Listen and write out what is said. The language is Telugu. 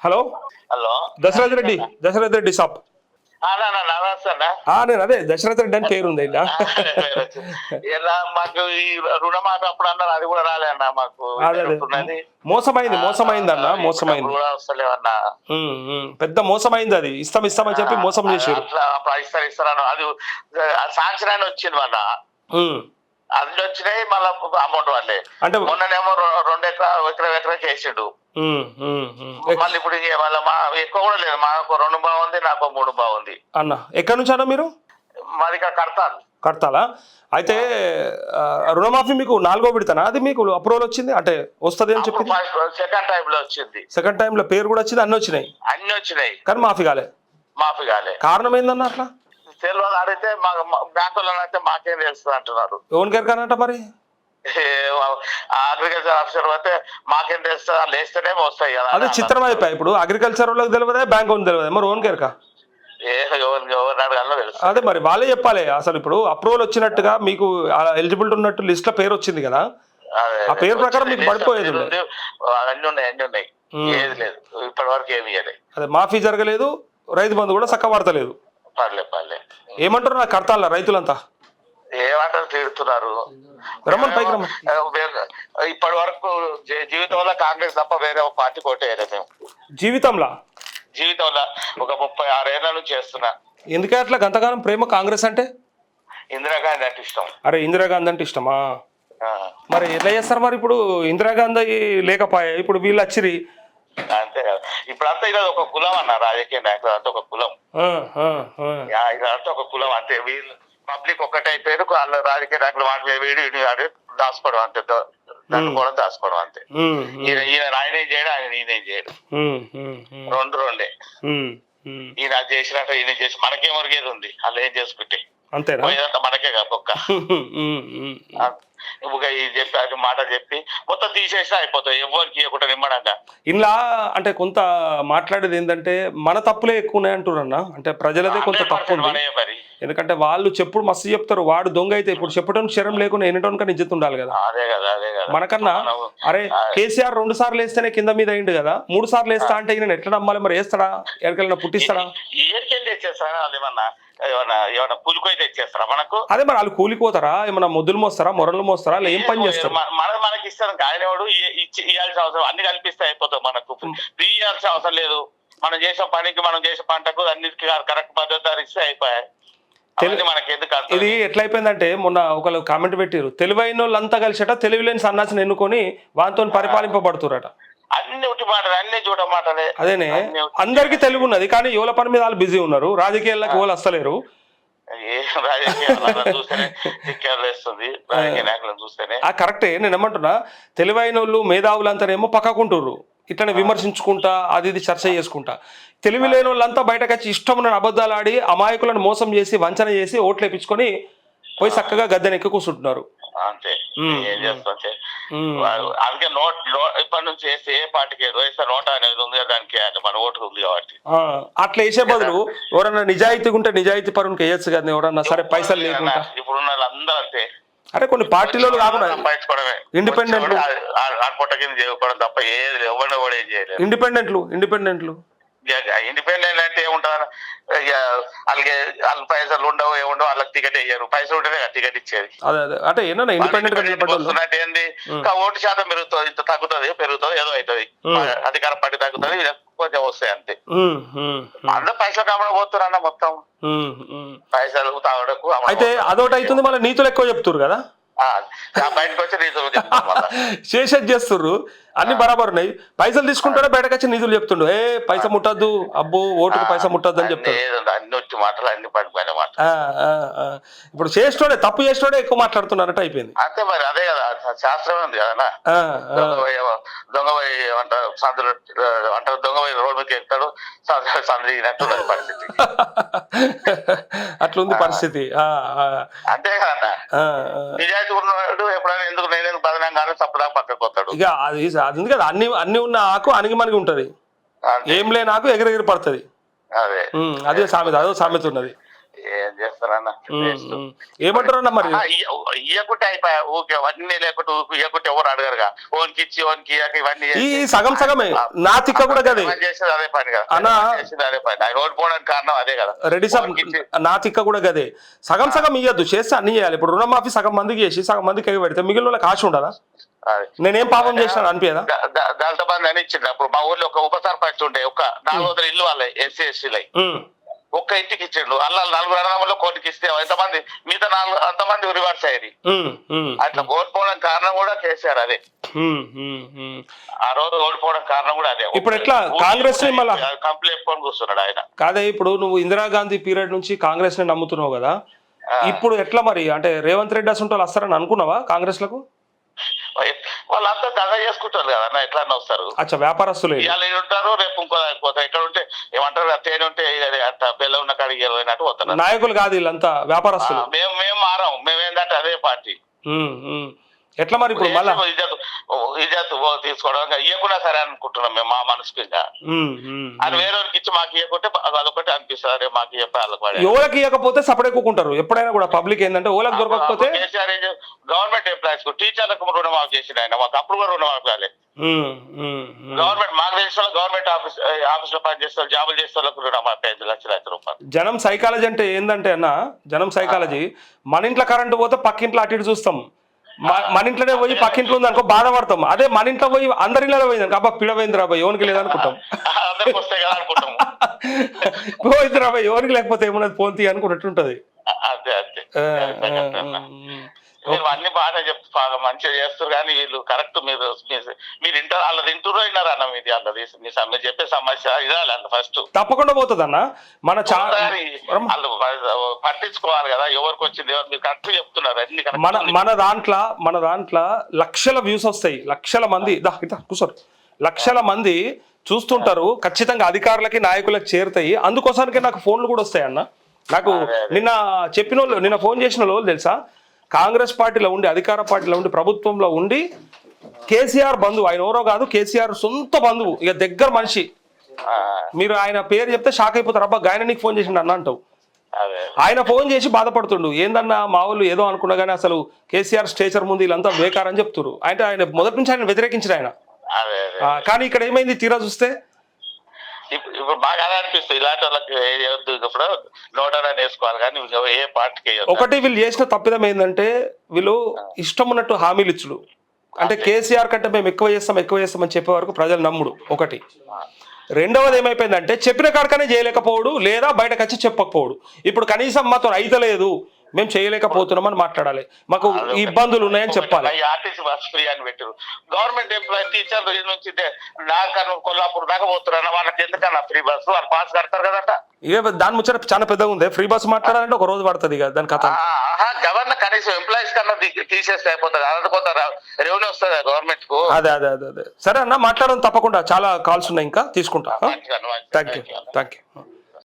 Hello hello Dashrath Reddy shop. నేను అదే దశరథ్ రెడ్డి అని పేరుంది ఇలా. ఇలా మాకు ఈ రుణమాఫీ అప్పుడు అన్నారు, అది కూడా రాలే అన్న మాకు. మోసమైంది అన్న, మోసమైంది. వస్తలేవన్నా, పెద్ద మోసమైంది. అది ఇస్తామని చెప్పి మోసం చేశారు. ఇస్తాను అది సాంక్షన్ అని వచ్చింది మన అందులో వచ్చినాయి. మళ్ళీ అమౌంట్ వాళ్ళే అంటే మొన్ననేమో 2 ఎకరాకి వేసిండు. మళ్ళీ ఇప్పుడు మళ్ళీ మా ఎక్కువ కూడా లేదు, మాకు 2 బాగుంది, నాకు 3 బాగుంది. అన్న ఎక్కడి నుంచి అన్న మీరు? మాది కడతాలా? అయితే రుణమాఫీ మీకు 4వ విడతనా? అది మీకు అప్రూవల్ వచ్చింది అంటే వస్తుంది అని చెప్పి సెకండ్ టైం లో వచ్చింది. సెకండ్ టైం లో పేరు కూడా వచ్చింది, అన్ని వచ్చినాయి కానీ మాఫీ కాలే. కారణం ఏందన్న అట్లా? తెలియదు. అడిగితే బ్యాంకులో అయితే మాకేం తెలుస్తుంది అంటున్నారు. ఓన్ కేర్ కానంట మరి అగ్రికల్చర్ ఆఫీసర్ అయితే మాకేం తెలుస్తుంది, వాళ్ళు వేస్తేనే వస్తాయి కదా. అదే చిత్రం అయిపోయి. ఇప్పుడు అగ్రికల్చర్ వాళ్ళకి తెలియదా, బ్యాంక్ వాళ్ళకి తెలియదా, మరి ఓన్ కేర్ కా? అదే మరి వాళ్ళే చెప్పాలి. అసలు ఇప్పుడు అప్రూవల్ వచ్చినట్టుగా మీకు ఎలిజిబిలిటీ ఉన్నట్టు లిస్ట్ లో పేరు వచ్చింది కదా, ఆ పేరు ప్రకారం మీకు పడిపోయేది. అన్ని ఉన్నాయి, ఏది లేదు ఇప్పటి వరకు ఏమి ఇవ్వలేదు. అదే మాఫీ జరగలేదు, రైతు బంధు కూడా చక్క పడతలేదు. పర్లే ఏమంటారు నాకు కడతాల రైతులంతా? ఏమంటారు, తిడుతున్నారు. రమ్మని పైకి రమ్మని. ఇప్పటి వరకు జీవితంలో కాంగ్రెస్ తప్ప వేరే ఒక పార్టీ కోటేయలేదు మేము. జీవితంలో ఒక 36 ఏళ్ల నుంచి చేస్తున్నా. ఎందుకే అట్లా గంతగానం ప్రేమ కాంగ్రెస్ అంటే? ఇందిరాగాంధీ అంటే ఇష్టం. అరే ఇందిరాగాంధీ అంటే ఇష్టమా? మరి ఎట్లా చేస్తారు మరి? ఇప్పుడు ఇందిరాగాంధీ లేకపోయా, ఇప్పుడు వీళ్ళు వచ్చిరి అంతే కదా. ఇప్పుడంతా ఇలా ఒక కులం అన్న, రాజకీయ నాయకులు అంతా ఒక కులం, ఇదంతా ఒక కులం అంతే. వీళ్ళు పబ్లిక్ ఒక్కటే అయిపోయారు, వాళ్ళ రాజకీయ నాయకులు వాటి వీడి దాచుకోవడం అంతే, దాచుకోవడం అంతే. ఈయన ఆయనేం చేయడు, ఆయన ఈయనేం చేయడు, రెండే. ఈయన చేసినట్టు ఈయన చేసి మనకేం ఒరిగేది ఉంది, వాళ్ళు ఏం చేసుకుంటే అంతేనా? మనకే కాదు ఒక్క చెప్పి అది మాట చెప్పి మొత్తం తీసేసినా అయిపోతాయి, ఎవరికి ఇవ్వకుండా నిమ్మడంగా. ఇలా అంటే కొంత మాట్లాడేది ఏంటంటే మన తప్పులే ఎక్కువ ఉన్నాయి అంటున్నా, అంటే ప్రజలదే కొంత తప్పు ఉంది. ఎందుకంటే వాళ్ళు చెప్పుడు మస్తు చెప్తారు, వాడు దొంగ అయితే ఇప్పుడు చెప్పడం క్షరం లేకుండా ఎన్నటోనికా నిజత ఉండాలి కదా. మనకన్నా అరే కేసీఆర్ 2 సార్లు వేస్తేనే కింద మీద అయిండు కదా, 3 సార్లు వేస్తా అంటే నేను ఎట్లా నమ్మాలి మరి? వేస్తాడా? ఎక్కడికైనా పుట్టిస్తాడా? ఏమన్నా కూలిపోయి తెచ్చేస్తారా మనకు? అదే మరి వాళ్ళు కూలిపోతారా, ఏమన్నా ముద్దులు మోస్తారా, మొరలు మోస్తారా, ఏం పని చేస్తారు? మనకి ఇస్తాను ఆయన వాడు ఇవ్వాల్సిన అవసరం అన్ని కల్పిస్తే అయిపోతాం. మనకు ఇవ్వాల్సిన అవసరం లేదు, మనం చేసే పనికి మనం చేసే పంటకు అన్నిటికీ కరెక్ట్ పద్ధతి ఇస్తే అయిపోయాయి. ఇది ఎట్లా అయిపోయిందంటే మొన్న ఒకళ్ళు కామెంట్ పెట్టారు, తెలివైన వాళ్ళంతా కలిసేట తెలివిలేని సన్నాసిని ఎన్నుకొని వాటితో పరిపాలింపబడుతురట. అన్ని ఉట్టి మాటలు, అన్ని చూడ మాటలే. అదేనే అందరికి తెలివి ఉన్నది కానీ యువల పని మీద వాళ్ళు బిజీ ఉన్నారు, రాజకీయాలకు వాళ్ళు వస్తలేరు. కరెక్టే, నేను ఏమంటున్నా తెలివైన వాళ్ళు మేధావులంతానేమో పక్కకుంటుర్రు, ఇట్లనే విమర్శించుకుంటా అది ఇది చర్చ చేసుకుంటా. తెలివి లేని వాళ్ళంతా బయటకు వచ్చి ఇష్టం ఉన్న అబద్ధాలు ఆడి అమాయకులను మోసం చేసి వంచన చేసి ఓట్లు వేయించుకొని పోయి చక్కగా గద్దెనెక్కి కూర్చుంటున్నారు. అంతే, ఏం చేస్తాం. అందుకే ఇప్పటి నుంచి వేస్తే ఏ పార్టీకి వేస్తే నోటా అనేది ఉంది, దానికి మన ఓటు ఉంది కాబట్టి అట్లా వేసే బదులు ఎవరన్నా నిజాయితీ ఉంటే నిజాయితీ పరునికి వేయచ్చు కదా. ఎవరన్నా సరే పైసలు లేకుండా ఇప్పుడున్న వాళ్ళందరూ అంతే. అంటే కొన్ని పార్టీలో కాకుండా ఇండిపెండెంట్లు తప్ప ఏది ఎవరిని కూడా ఏం చేయలేదు. ఇండిపెండెంట్లు ఇండిపెండెంట్ అంటే ఏముంటారు, వాళ్ళకి పైసలు ఉండవు ఏముండవు, వాళ్ళకి టికెట్ వేయరు, పైసలు ఉంటేనే టికెట్ ఇచ్చేది. అంటే వస్తున్నట్టు ఏంది, ఓటు శాతం పెరుగుతుంది, ఇంత తగ్గుతుంది పెరుగుతుంది ఏదో అవుతుంది, అధికార పార్టీ తగ్గుతుంది, కొంచెం వస్తాయి అంతే. అందరూ పైసలు కాకుండా పోతున్నారు అన్న, మొత్తం పైసలు తాగడకు. అయితే అదొకటి అవుతుంది, మళ్ళీ నీతులు ఎక్కువ చెప్తున్నారు కదా, బయటకు వచ్చి నీతులు చేసేది చేస్తుర్రు, అన్ని బరాబర్ ఉన్నాయి. పైసలు తీసుకుంటాడే బయటకు వచ్చి నిధులు చెప్తుండు, పైసా ముట్టద్దు, అబ్బో ఓటుకు పైసా ముట్టద్దు అని చెప్తాడు. అన్ని వచ్చి మాటలు, అన్ని పడిపోయిన మాట. ఇప్పుడు చేసేటోడే తప్పు చేసేటోడే ఎక్కువ మాట్లాడుతున్నట్టు అయిపోయింది. అంతే మరి, అదే కదా శాస్త్రమే ఉంది కదా. దొంగపోయి అంటారు దొంగపోయి రోడ్డు మీదకి ఎక్కుతాడు, సందిగినట్టు పరిస్థితి. అట్లుంది పరిస్థితి. అంతే కదా, నిజాయితీ ఉన్నాడు ఎప్పుడైనా ఎందుకు నేను బదనం కానీ తప్పుదా పక్కకు వస్తాడు. ఇక అది ఉంది కదా, అన్ని ఉన్న ఆకు అణిగి మనకి ఉంటది, ఏం లేని ఆకు ఎగిరెగిరి పడుతుంది. అదే సామెత, అదో సామెత ఉన్నది. ఏం చేస్తారన్న ఏమంటారు అన్న మరి? ఇయ్యకుంటే అయిపోయా ఊకే అవన్నీ లేకుంటే ఇయ్యకుంటే ఎవరు అడగరుగా ఓన్కి ఇచ్చి ఓన్కి ఇవన్నీ ఈ సగం సగమే నా తిక్క కూడా కదే చేసేది అదే పని కదా అన్నా, చేసేది అదే పని ఆయన ఓడిపోవడానికి కారణం అదే కదా. రెడ్డి సాబ్ నా తిక్క కూడా గదే సగం సగం ఇయ్యద్దు, చేస్తే అన్ని చేయాలి. ఇప్పుడు రుణమాఫీ సగం మందికి చేసి సగం మందికి ఎగ పెడితే మిగిలిన వాళ్ళకి ఆశ ఉండదా? నేనేం పాపం చేసినా అనిపించదా? దళిత బంధు అని ఇచ్చింది. అప్పుడు మా ఊర్లో ఒక ఉప సర్పంచ్ ఉండే ఒక 400 ఇల్లు వాళ్ళ ఎస్సీ ఎస్టీలై ఒక్క ఇంటికి ఇచ్చిండు. అలా 4 అన్నదమ్ముల్లో కోటికి ఇస్తే ఎంతమంది మిగతా 4 అంతమంది రివర్స్ అయ్యేది. అట్లా ఓడిపోవడం కారణం కూడా కేసీఆర్ అదే. ఆ రోజు ఓడిపోవడం కారణం కూడా అదే. ఇప్పుడు ఎట్లా కాంగ్రెస్ కంప్లీట్ చెప్పుకొని కూర్చున్నాడు ఆయన. కాదే ఇప్పుడు నువ్వు ఇందిరాగాంధీ పీరియడ్ నుంచి కాంగ్రెస్ ని నమ్ముతున్నావు కదా, ఇప్పుడు ఎట్లా మరి? అంటే రేవంత్ రెడ్డి అసలు వాళ్ళు వస్తారని అనుకున్నావా కాంగ్రెస్ లకు? వాళ్ళంతా దగా చేసుకుంటారు కదా అన్న, ఎట్లా వస్తారు. అచ్చా, వ్యాపారస్తులు ఇవాళ ఉంటారు, రేపు ఇంకో ఎక్కడ ఉంటే ఏమంటారు తేనె ఉంటే బెల్లం ఉన్న కాడికి వెళ్ళినట్టు పోతారు. నాయకులు కాదు వీళ్ళంతా వ్యాపారస్తులు. మేము మారాం, మేమేందంటే అదే పార్టీ. ఎట్లా మరి ఇప్పుడు మళ్ళీ ఇజ్జత్ తీసుకోవడం ఇవ్వకుండా సరే అనుకుంటున్నాం మేము మా మనసుకి. అది వేరేకి ఇచ్చి మాకు ఇవ్వకుంటే అదొకటి అనిపిస్తుంది, మాకు చెప్పాలి. ఎవరికి ఇవ్వకపోతే సపరేకుంటారు ఎప్పుడైనా కూడా. పబ్లిక్ ఏంటంటే ఓలకు దొరకకపోతే గవర్నమెంట్ ఎంప్లాయీస్ కు టీచర్లకు రుణమాఫీ చేసిన ఆయన, మాకు అప్పుడు కూడా రుణమాఫీ కాలేదు. గవర్నమెంట్ మాకు తెలిసిన గవర్నమెంట్ ఆఫీస్ లో పనిచేస్తారు, జాబులు చేసే వాళ్ళకు రుణమాఫీ 5 లక్షల రూపాయలు. జనం సైకాలజీ అంటే ఏంటంటే అన్న, జనం సైకాలజీ మన ఇంట్లో కరెంటు పోతే పక్కింట్లో అటు ఇటు చూస్తాం, మన ఇంట్లోనే పోయి పక్కింట్లో ఉంది అనుకో బాధపడతాం. అదే మన ఇంట్లో పోయి అందరి ఇళ్ళలో పోయింది అనుకో అబ్బా పిడవైంది రాబాయ్ ఎవరికి లేదనుకుంటాం. పోయింది రాబాయ్ ఎవరికి లేకపోతే ఏమన్నది పోంతి అనుకున్నట్టుంటది. అన్ని బాగా బాగా మంచిగా చేస్తారు కానీ వీళ్ళు కరెక్ట్ మీరు ఇంటర్ వాళ్ళ తింటురో విన్నారు అన్న, మీది వాళ్ళది మీరు చెప్పే సమస్య ఇదాలి అన్న. ఫస్ట్ తప్పకుండా పోతుంది అన్న. మన వాళ్ళు పట్టించుకోవాలి కదా ఎవరికి వచ్చింది ఎవరు, మీరు కరెక్ట్ చెప్తున్నారు అన్ని. మన దాంట్లో లక్షల వ్యూస్ వస్తాయి, లక్షల మంది కూర్చోరు, లక్షల మంది చూస్తుంటారు. ఖచ్చితంగా అధికారులకి నాయకులకు చేరుతాయి. అందుకోసానికే నాకు ఫోన్లు కూడా వస్తాయి అన్న. నాకు నిన్న ఫోన్ చేసిన వాళ్ళు తెలుసా, కాంగ్రెస్ పార్టీలో ఉండి అధికార పార్టీలో ఉండి ప్రభుత్వంలో ఉండి కేసీఆర్ బంధువు, ఆయన ఎవరో కాదు కేసీఆర్ సొంత బంధువు, ఇక దగ్గర మనిషి. మీరు ఆయన పేరు చెప్తే షాక్ అయిపోతారు, అబ్బా ఆయన నీకు ఫోన్ చేసిండు అన్న అంటావు. ఆయన ఫోన్ చేసి బాధపడుతుండు, ఏందన్నా మా వాళ్ళు ఏదో అనుకున్నా కానీ అసలు కేసీఆర్ స్టేచర్ ముందు వీళ్ళంతా బేకారని చెప్తున్నారు. అంటే ఆయన మొదటి నుంచి ఆయన వ్యతిరేకించారు ఆయన. కానీ ఇక్కడ ఏమైంది తీరా చూస్తే ఇప్పుడు బాగా అనిపిస్తుంది ఇలాంటి వాళ్ళకి ఇప్పుడు నోటారా వేసుకోవాలి కానీ ఏ పార్టీకి. ఒకటి వీళ్ళు చేసిన తప్పిదం ఏంటంటే వీళ్ళు ఇష్టం ఉన్నట్టు హామీలు ఇచ్చుడు. అంటే కేసీఆర్ కంటే మేము ఎక్కువ చేస్తామని చెప్పే వరకు ప్రజలు నమ్ముడు ఒకటి. రెండవది ఏమైపోయిందంటే చెప్పిన కాడకనే చేయలేకపోవడు, లేదా బయటకు వచ్చి చెప్పకపోవడు. ఇప్పుడు కనీసం మాతో అయితలేదు, మేము చేయలేకపోతున్నామని మాట్లాడాలి, మాకు ఇబ్బందులు ఉన్నాయని చెప్పాలి. ఆర్టీసీ బస్ ఫ్రీ అని పెట్టారు. గవర్నమెంట్ ఎంప్లాయీ టీచర్ నుంచి నాకన్నా కొల్లాపూర్ దాకా పోతున్నారు, వాళ్ళకి ఎందుకన్నా ఫ్రీ బస్సు, వాళ్ళు పాస్ కడతారు కదట. దాని ముచ్చట చాలా పెద్దగా ఉంది. ఫ్రీ బస్ మాట్లాడాలంటే ఒక రోజు పడుతుంది కదా దాని కథ. గవర్నర్ కనీసం ఎంప్లాయీస్ కన్నా తీసేస్తే అయిపోతుంది, అదొక రెవెన్యూ వస్తుంది గవర్నమెంట్ కు. అదే సరే అన్న, మాట్లాడడం తప్పకుండా. చాలా కాల్స్ ఉన్నాయి ఇంకా తీసుకుంటా. Thank you.